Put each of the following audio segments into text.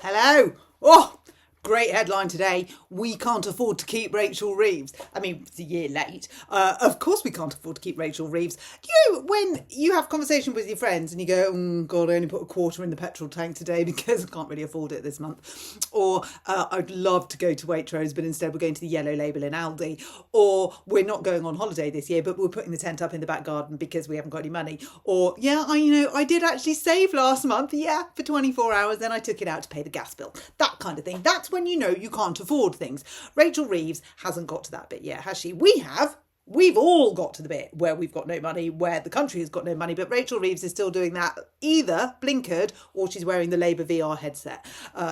Hello. Oh, great headline today. We can't afford to keep Rachel Reeves. I mean, it's a year late. Of course we can't afford to keep Rachel Reeves. You know, when you have conversation with your friends and you go, God, I only put a quarter in the petrol tank today because I can't really afford it this month. Or I'd love to go to Waitrose, but instead we're going to the Yellow Label in Aldi. Or we're not going on holiday this year, but we're putting the tent up in the back garden because we haven't got any money. Or, I did actually save last month. Yeah, for 24 hours. Then I took it out to pay the gas bill. That kind of thing. That's when you know you can't afford things. Rachel Reeves hasn't got to that bit yet, has she? We have. We've all got to the bit where we've got no money, where the country has got no money, but Rachel Reeves is still doing that either blinkered or she's wearing the Labour VR headset.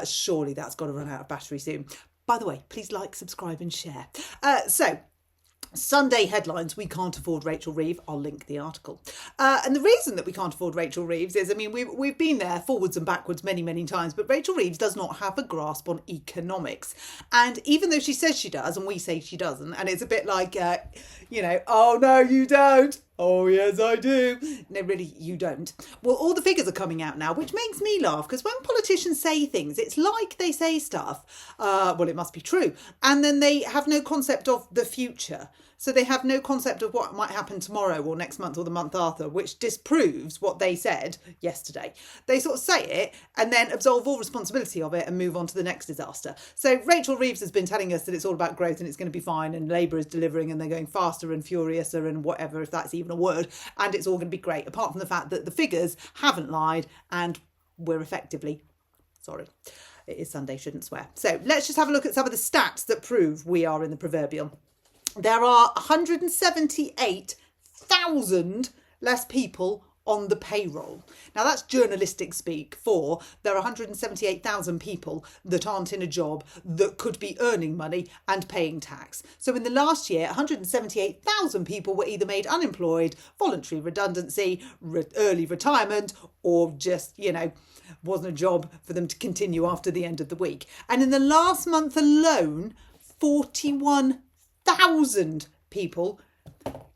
Surely that's got to run out of battery soon. By the way, please like, subscribe and share. Sunday headlines, we can't afford Rachel Reeves. I'll link the article. And the reason that we can't afford Rachel Reeves is, we've been there forwards and backwards many, many times, but Rachel Reeves does not have a grasp on economics. And even though she says she does, and we say she doesn't, and it's a bit like, oh no, you don't. Oh, yes, I do. No, really, you don't. Well, all the figures are coming out now, which makes me laugh, because when politicians say things, it's like they say stuff. It must be true. And then they have no concept of the future. So they have no concept of what might happen tomorrow or next month or the month after, which disproves what they said yesterday. They sort of say it and then absolve all responsibility of it and move on to the next disaster. So Rachel Reeves has been telling us that it's all about growth and it's going to be fine and Labour is delivering and they're going faster and furiouser and whatever, if that's even a word, and it's all going to be great, apart from the fact that the figures haven't lied and we're effectively, sorry, it is Sunday, shouldn't swear. So let's just have a look at some of the stats that prove we are in the proverbial. There are 178,000 less people on the payroll. Now that's journalistic speak for there are 178,000 people that aren't in a job that could be earning money and paying tax. So in the last year, 178,000 people were either made unemployed, voluntary redundancy, early retirement, or just, wasn't a job for them to continue after the end of the week. And in the last month alone, 41,000 people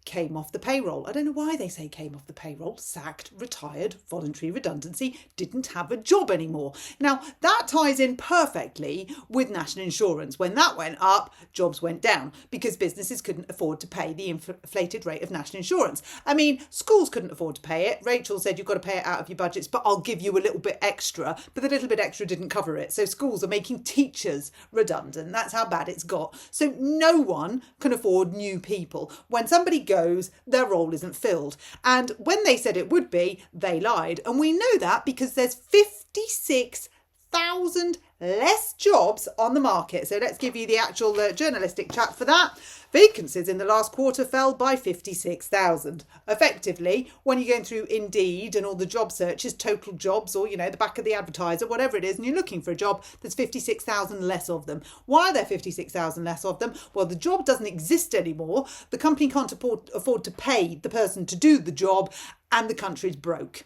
came off the payroll. I don't know why they say came off the payroll. Sacked, retired, voluntary redundancy, didn't have a job anymore. Now, that ties in perfectly with national insurance. When that went up, jobs went down because businesses couldn't afford to pay the inflated rate of national insurance. Schools couldn't afford to pay it. Rachel said you've got to pay it out of your budgets, but I'll give you a little bit extra. But the little bit extra didn't cover it. So schools are making teachers redundant. That's how bad it's got. So no one can afford new people. When somebody goes, their role isn't filled. And when they said it would be, they lied. And we know that because there's 56,000 less jobs on the market. So let's give you the actual journalistic chat for that. Vacancies in the last quarter fell by 56,000. Effectively, when you're going through Indeed and all the job searches, total jobs, or, the back of the advertiser, whatever it is, and you're looking for a job, there's 56,000 less of them. Why are there 56,000 less of them? Well, the job doesn't exist anymore. The company can't afford to pay the person to do the job, and the country's broke.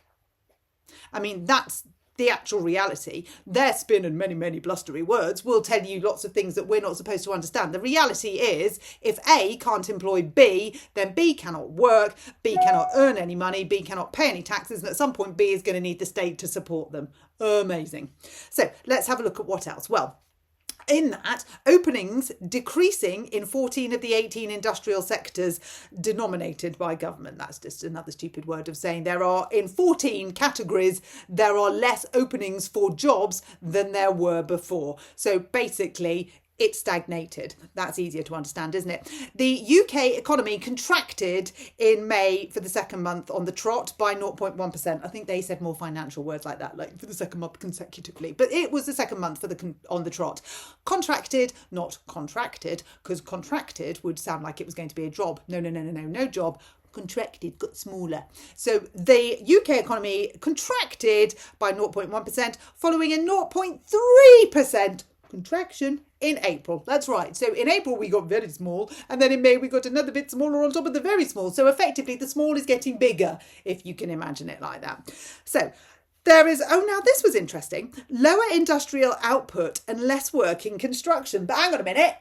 That's the actual reality. Their spin and many, many blustery words will tell you lots of things that we're not supposed to understand. The reality is, if A can't employ B, then B cannot work, B cannot earn any money, B cannot pay any taxes, and at some point B is going to need the state to support them. Amazing. So let's have a look at what else. Well, in that, openings decreasing in 14 of the 18 industrial sectors denominated by government. That's just another stupid word of saying in 14 categories, there are less openings for jobs than there were before. So basically, it stagnated. That's easier to understand, isn't it? The UK economy contracted in May for the second month on the trot by 0.1%. I think they said more financial words like that, like for the second month consecutively. But it was the second month for on the trot. Contracted, not contracted, because contracted would sound like it was going to be a job. No job. Contracted, got smaller. So the UK economy contracted by 0.1%, following a 0.3% contraction in April. That's right. So in April we got very small, and then in May we got another bit smaller on top of the very small. So effectively the small is getting bigger, if you can imagine it like that. So there is, now this was interesting, lower industrial output and less work in construction. But hang on a minute.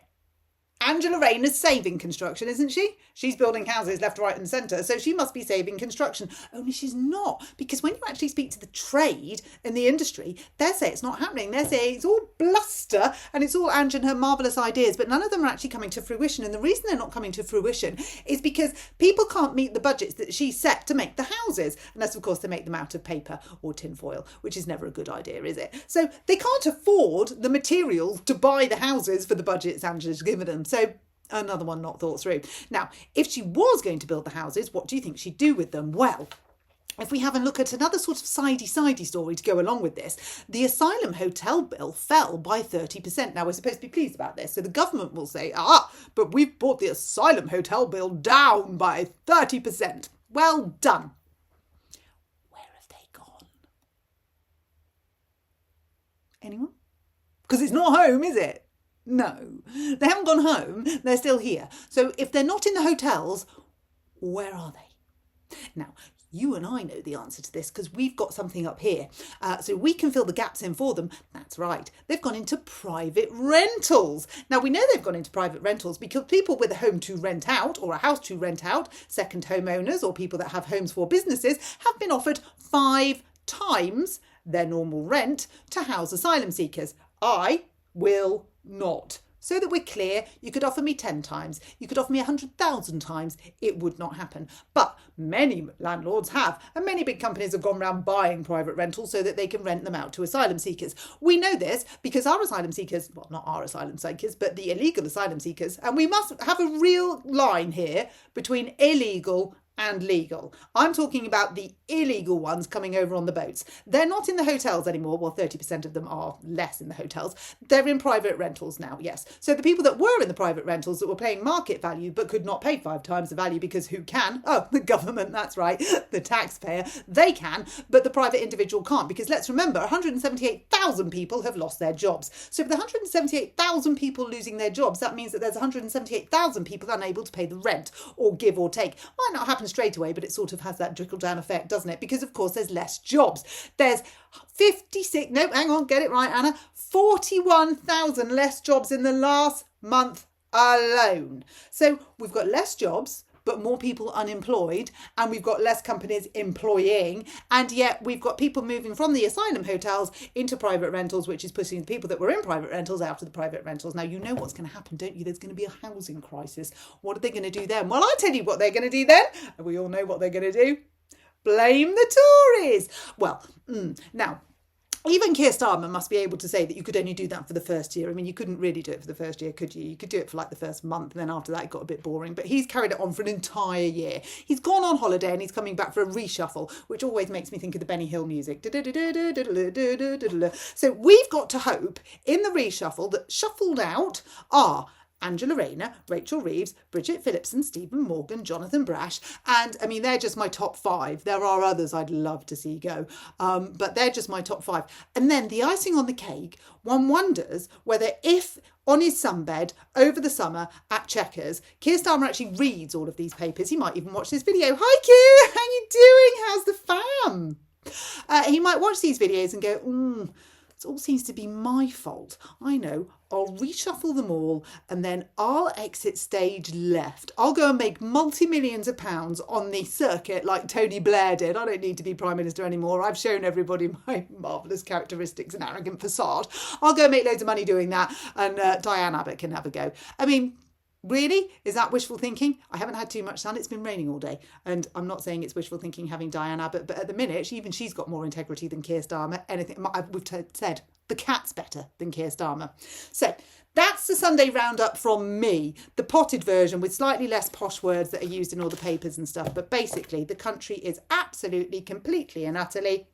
Angela Rayner's saving construction, isn't she? She's building houses left, right and centre, so she must be saving construction. Only she's not, because when you actually speak to the trade and the industry, they say it's not happening. They say it's all bluster and it's all Ange and her marvellous ideas, but none of them are actually coming to fruition. And the reason they're not coming to fruition is because people can't meet the budgets that she set to make the houses, unless of course they make them out of paper or tinfoil, which is never a good idea, is it? So they can't afford the materials to buy the houses for the budgets Angela's given them. So another one not thought through. Now, if she was going to build the houses, what do you think she'd do with them? Well, if we have a look at another sort of sidey story to go along with this, the Asylum hotel bill fell by 30%. Now, we're supposed to be pleased about this. So the government will say, but we've brought the Asylum hotel bill down by 30%. Well done. Where have they gone? Anyone? Because it's not home, is it? No, they haven't gone home. They're still here. So if they're not in the hotels, where are they? Now, you and I know the answer to this because we've got something up here. So we can fill the gaps in for them. That's right. They've gone into private rentals. Now, we know they've gone into private rentals because people with a home to rent out or a house to rent out, second homeowners or people that have homes for businesses have been offered 5 times their normal rent to house asylum seekers. I will not. So that we're clear, you could offer me 10 times, you could offer me 100,000 times, it would not happen. But many landlords have, and many big companies have gone around buying private rentals so that they can rent them out to asylum seekers. We know this because our asylum seekers, well, not our asylum seekers, but the illegal asylum seekers, and we must have a real line here between illegal and legal. I'm talking about the illegal ones coming over on the boats. They're not in the hotels anymore. Well, 30% of them are less in the hotels. They're in private rentals now, yes. So the people that were in the private rentals that were paying market value but could not pay 5 times the value because who can? Oh, the government, that's right, the taxpayer. They can, but the private individual can't because let's remember, 178,000 people have lost their jobs. So for the 178,000 people losing their jobs, that means that there's 178,000 people unable to pay the rent or give or take. Might not happen straight away, but it sort of has that trickle down effect, doesn't it? Because of course there's less jobs. There's 41,000 less jobs in the last month alone. So we've got less jobs, but more people unemployed, and we've got less companies employing, and yet we've got people moving from the asylum hotels into private rentals, which is pushing the people that were in private rentals out of the private rentals. Now, you know what's going to happen, don't you? There's going to be a housing crisis. What are they going to do then? Well, I'll tell you what they're going to do then. And we all know what they're going to do. Blame the Tories. Well, now, even Keir Starmer must be able to say that you could only do that for the first year. I mean, you couldn't really do it for the first year, could you? You could do it for like the first month, and then after that it got a bit boring. But he's carried it on for an entire year. He's gone on holiday and he's coming back for a reshuffle, which always makes me think of the Benny Hill music. So we've got to hope in the reshuffle that shuffled out are Angela Rayner, Rachel Reeves, Bridget Phillipson, Stephen Morgan, Jonathan Brash, and I mean, they're just my top 5. There are others I'd love to see go, but they're just my top 5. And then the icing on the cake, one wonders whether if on his sunbed over the summer at Chequers, Keir Starmer actually reads all of these papers. He might even watch this video. Hi Keir, how you doing? How's the fam? He might watch these videos and go, it all seems to be my fault. I know. I'll reshuffle them all and then I'll exit stage left. I'll go and make multi-millions of pounds on the circuit like Tony Blair did. I don't need to be Prime Minister anymore. I've shown everybody my marvellous characteristics and arrogant facade. I'll go and make loads of money doing that and Diane Abbott can have a go. I mean, really? Is that wishful thinking? I haven't had too much sun. It's been raining all day. And I'm not saying it's wishful thinking having Diane Abbott, but at the minute, even she's got more integrity than Keir Starmer. We've said the cat's better than Keir Starmer. So that's the Sunday roundup from me. The potted version with slightly less posh words that are used in all the papers and stuff. But basically, the country is absolutely, completely and utterly